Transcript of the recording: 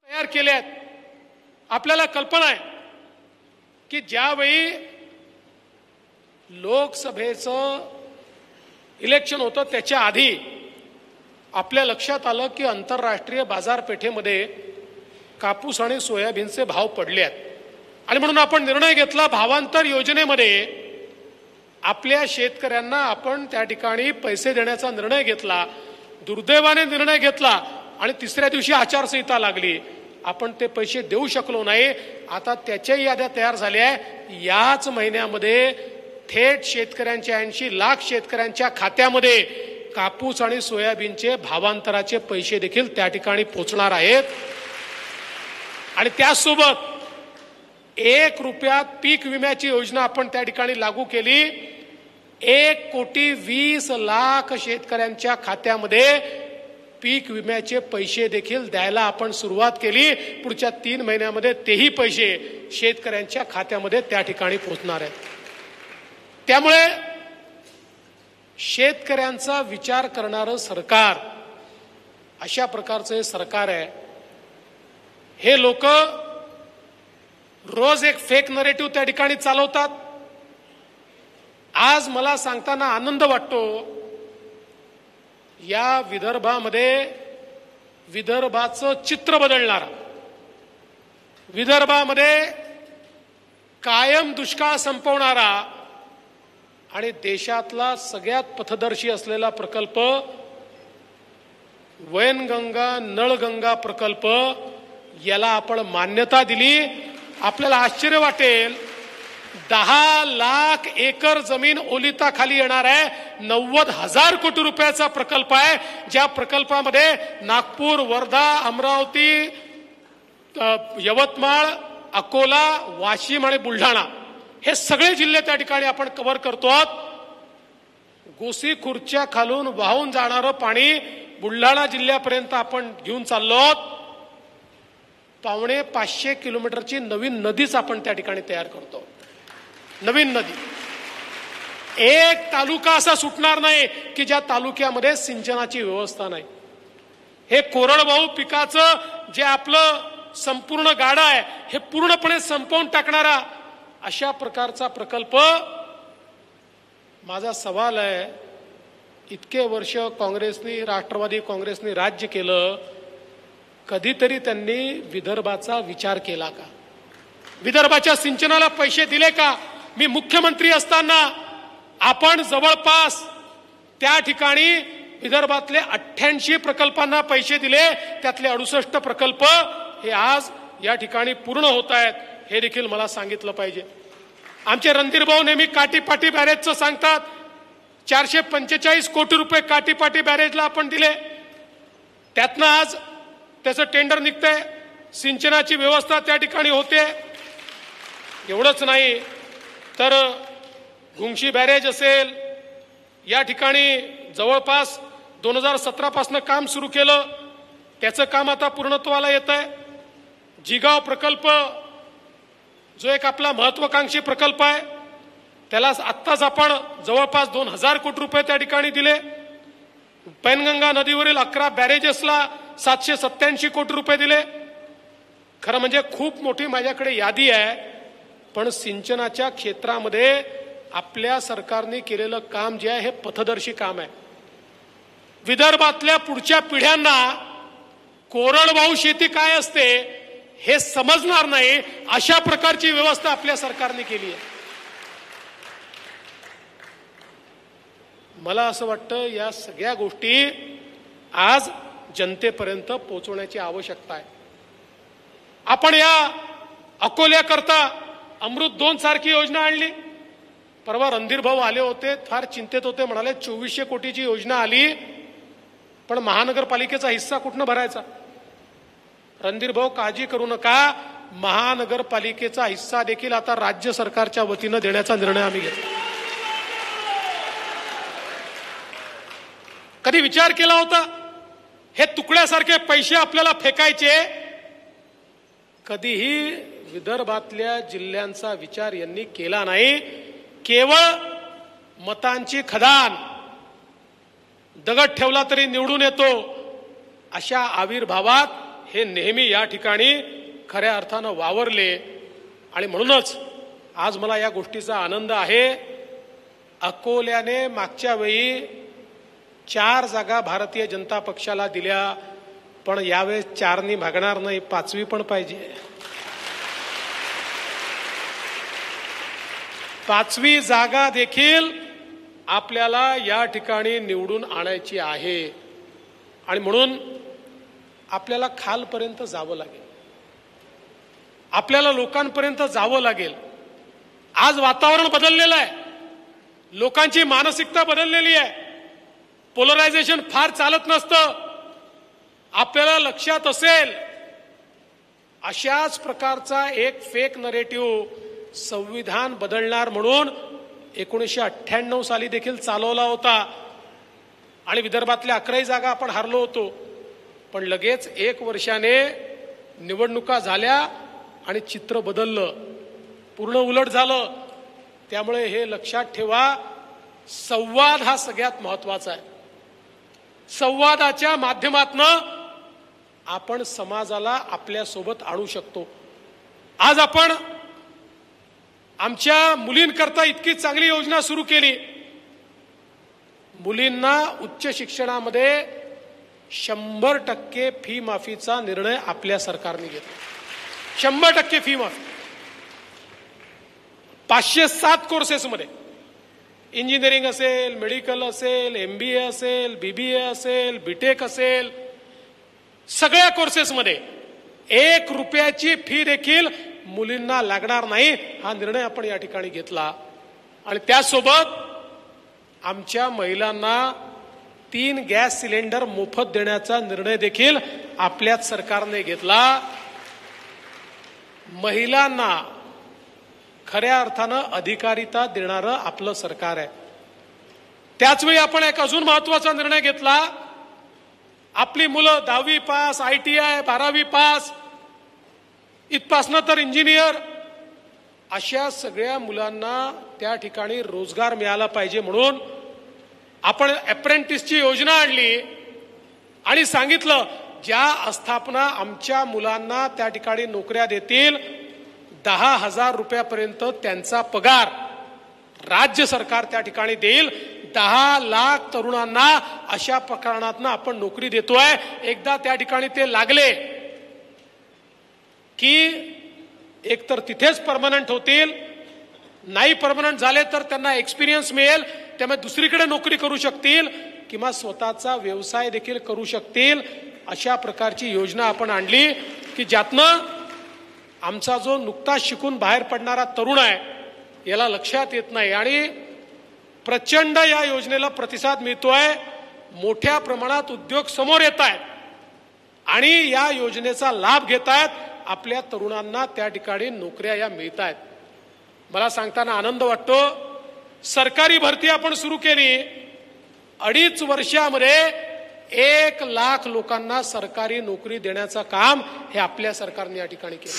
तयार केले आहेत. आपल्याला कल्पना आहे की ज्यावेळी लोकसभेचं इलेक्शन होतं त्याच्या आधी आपल्या लक्षात आलं की आंतरराष्ट्रीय बाजारपेठेमध्ये कापूस आणि सोयाबीनचे भाव पडले आहेत आणि म्हणून आपण निर्णय घेतला भावांतर योजनेमध्ये आपल्या शेतकऱ्यांना आपण त्या ठिकाणी पैसे देण्याचा निर्णय घेतला. दुर्दैवाने निर्णय घेतला आणि तिसऱ्या दिवशी आचारसंहिता लागली. आपण ते पैसे देऊ शकलो नाही. आता त्याच्याही याद्या तयार झाल्या आहे. याच महिन्यामध्ये थेट शेतकऱ्यांच्या 80 लाख शेतकऱ्यांच्या खात्यामध्ये कापूस आणि सोयाबीनचे भावांतराचे पैसे देखील त्या ठिकाणी पोहोचणार आहेत. आणि त्यासोबत 1 रुपयात पीक विम्याची योजना आपण त्या ठिकाणी लागू केली. 1,20,00,000 शेतकऱ्यांच्या खात्यामध्ये पीक विम्याचे पैसे देखील द्यायला आपण सुरुवात केली. पुढच्या 3 महिन्यामध्ये तेही पैसे शेतकऱ्यांच्या खात्यामध्ये त्या ठिकाणी पोहोचणार आहेत. त्यामुळे शेतकऱ्यांचा विचार करणारं सरकार, अशा प्रकारचं हे सरकार आहे. हे लोक रोज एक फेक नरेटिव्ह त्या ठिकाणी चालवतात. आज मला सांगताना आनंद वाटतो, या विदर्भामध्ये विदर्भाचं चित्र बदलणारा, विदर्भामध्ये कायम दुष्काळ संपवणारा आणि देशातला सगळ्यात पथदर्शी असलेला प्रकल्प वैनगंगा नळगंगा प्रकल्प याला आपण मान्यता दिली. आपल्याला आश्चर्य वाटेल, 10 लाख एकर जमीन ओलिताखाली येणार आहे. 90,000 कोटी रुपयाचा प्रकल्प आहे. ज्या प्रकल्पामध्ये नागपूर, वर्धा, अमरावती, यवतमाळ, अकोला, वाशिम आणि बुलढाणा हे सगळे जिल्हे त्या ठिकाणी आपण कव्हर करतो आहोत. गोसीखुर्दच्या खालून वाहून जाणारं पाणी बुलढाणा जिल्ह्यापर्यंत आपण घेऊन चाललो आहोत. 550 किलोमीटरची नवीन नदीच आपण त्या ठिकाणी तयार करतो. नवीन नदी. एक तालुका असा सुटणार नाही की ज्या तालुक्यामध्ये सिंचनाची व्यवस्था नाही. हे कोरडवाहू पिकाचं जे आपलं संपूर्ण गाडा आहे हे पूर्णपणे संपवून टाकणारा अशा प्रकारचा प्रकल्प. माझा सवाल आहे, इतके वर्ष काँग्रेसनी, राष्ट्रवादी काँग्रेसनी राज्य केलं, कधीतरी त्यांनी विदर्भाचा विचार केला का? विदर्भाच्या सिंचनाला पैसे दिले का? मी मुख्यमंत्री असताना आपण जवळपास त्या ठिकाणी विदर्भातले 88 प्रकल्पांना पैसे दिले. त्यातले 68 प्रकल्प हे आज या ठिकाणी पूर्ण होत आहेत. हे देखील मला सांगितलं पाहिजे. आमचे रणधीर भाऊ नेहमी काटीपाटी बॅरेजचं सांगतात. 445 कोटी रुपये काटीपाटी बॅरेजला आपण दिले. त्यातनं आज त्याचं टेंडर निघतंय. सिंचनाची व्यवस्था त्या ठिकाणी होते. एवढंच नाही तर गुंगशी बॅरेज असेल, या ठिकाणी जवळपास 2017 पासून काम सुरू केलं. त्याचं काम आता पूर्णत्वाला येत आहे. जिगाव प्रकल्प जो एक आपला महत्वाकांक्षी प्रकल्प आहे, त्याला आत्ताच आपण जवळपास 2000 कोटी रुपये त्या ठिकाणी दिले. पैनगंगा नदीवरील 11 बॅरेजेसला 787 कोटी रुपये दिले. खरं म्हणजे खूप मोठी माझ्याकडे यादी आहे. पण सिंचनाच्या क्षेत्रामध्ये आपल्या सरकारने केलेलं काम जे आहे हे पथदर्शी काम आहे. विदर्भातल्या पुढच्या पिढ्यांना कोरडवाहू शेती काय असते हे समजणार नाही, अशा प्रकारची व्यवस्था आपल्या सरकारने केली आहे. मला असं वाटतं या सगळ्या गोष्टी आज जनतेपर्यंत पोहोचवण्याची आवश्यकता आहे. आपण या अकोल्याकरता अमृत 2 सारखी योजना आणली. परवा रणधीर भाऊ आले होते, फार चिंतेत होते. म्हणाले 2400 कोटीची योजना आली, पण महानगरपालिकेचा हिस्सा कुठनं भरायचा? रणधीर भाऊ काळजी करू नका, महानगरपालिकेचा हिस्सा देखील आता राज्य सरकारच्या वतीनं देण्याचा निर्णय आम्ही घेतला. कधी विचार केला होता हे तुकड्यासारखे पैसे आपल्याला फेकायचे? कधीही विदर्भातल्या जिल्ह्यांचा विचार यांनी केला नाही. केवळ मतांची खदान, दगड ठेवला तरी निवडून येतो, अशा आविर्भावात हे नेहमी या ठिकाणी खऱ्या अर्थानं वावरले आणि म्हणूनच आज मला या गोष्टीचा आनंद आहे। अकोल्याने मागच्या वेळी 4 जागा भारतीय जनता पक्षाला दिल्या, पण यावेळेस 4नी भागणार नाही, 5वी पण पाहिजे। 5वी जागा देखील आपल्याला या ठिकाणी निवडून आणायची आहे आणि म्हणून आपल्याला खालपर्यंत जावं लागेल, आपल्याला लोकांपर्यंत जावं लागेल। आज वातावरण बदललेलं आहे, लोकांची मानसिकता बदललेली आहे, पोलरायझेशन फार चालत नसतं। आपल्याला लक्षात असेल अशाच प्रकारचा एक फेक नरेटिव्ह संविधान बदलणार म्हणून 1998 साली देखील चालवला होता आणि विदर्भातल्या 11 जागा आपण हारलो होतो, पण लगेच 1 वर्षाने निवडणुका झाल्या आणि चित्र बदललं, पूर्ण उलट झालं। त्यामुळे हे लक्षात ठेवा, संवाद हा सगळ्यात महत्वाचा आहे। संवादाच्या माध्यमातनं आपण समाजाला आपल्या सोबत आणू शकतो। आज आपण आमच्या मुलींकरता इतकी चांगली योजना सुरू केली, मुलींना उच्च शिक्षणामध्ये 100% फी माफीचा निर्णय आपल्या सरकारने घेतला। 100% फी माफी 507 कोर्सेसमध्ये, इंजिनिअरिंग असेल, मेडिकल असेल, MBA असेल, BBA असेल, BTech असेल, सगळ्या कोर्सेसमध्ये 1 रुपयाची फी देखील मुलींना लागणार नाही, हा निर्णय आपण या ठिकाणी घेतला। आणि त्यासोबत आमच्या महिलांना 3 गॅस सिलेंडर मोफत देण्याचा निर्णय देखील आपल्याच सरकारने घेतला। महिलांना खऱ्या अर्थानं अधिकारिता देणारं आपलं सरकार आहे। त्याचवेळी आपण एक अजून महत्वाचा निर्णय घेतला, आपली मुलं 10वी पास, ITI 12वी पास, इथपासनं तर इंजिनियर, अशा सगळ्या मुलांना त्या ठिकाणी रोजगार मिळाला पाहिजे म्हणून आपण अप्रेंटिसची योजना आणली आणि सांगितलं ज्या आस्थापना आमच्या मुलांना त्या ठिकाणी नोकऱ्या देतील 10,000 रुपयापर्यंत त्यांचा पगार राज्य सरकार त्या ठिकाणी देईल। 10 लाख तरुणांना अशा प्रकरणातनं आपण नोकरी देतोय। एकदा त्या ठिकाणी ते लागले की एकतर तिथेच परमनंट होतील, नाही परमनंट झाले तर त्यांना एक्सपिरियन्स मिळेल, त्यामुळे दुसरीकडे नोकरी करू शकतील किंवा स्वतःचा व्यवसाय देखील करू शकतील। अशा प्रकारची योजना आपण आणली की ज्यातनं आमचा जो नुकताच शिकून बाहेर पडणारा तरुण आहे याला लक्षात येत नाही आणि प्रचंड या योजनेला प्रतिसाद मिळतोय। मोठ्या प्रमाणात उद्योग समोर येत आहेत आणि या योजनेचा लाभ घेत आहेत, आपल्या तरुणांना त्या ठिकाणी नोकऱ्या या मिळत आहेत। मला सांगताना आनंद वाटतो, सरकारी भरती आपण सुरू केली, 2.5 वर्षामध्ये 1 लाख लोकांना सरकारी नोकरी देण्याचं काम हे आपल्या सरकारने या ठिकाणी केलं।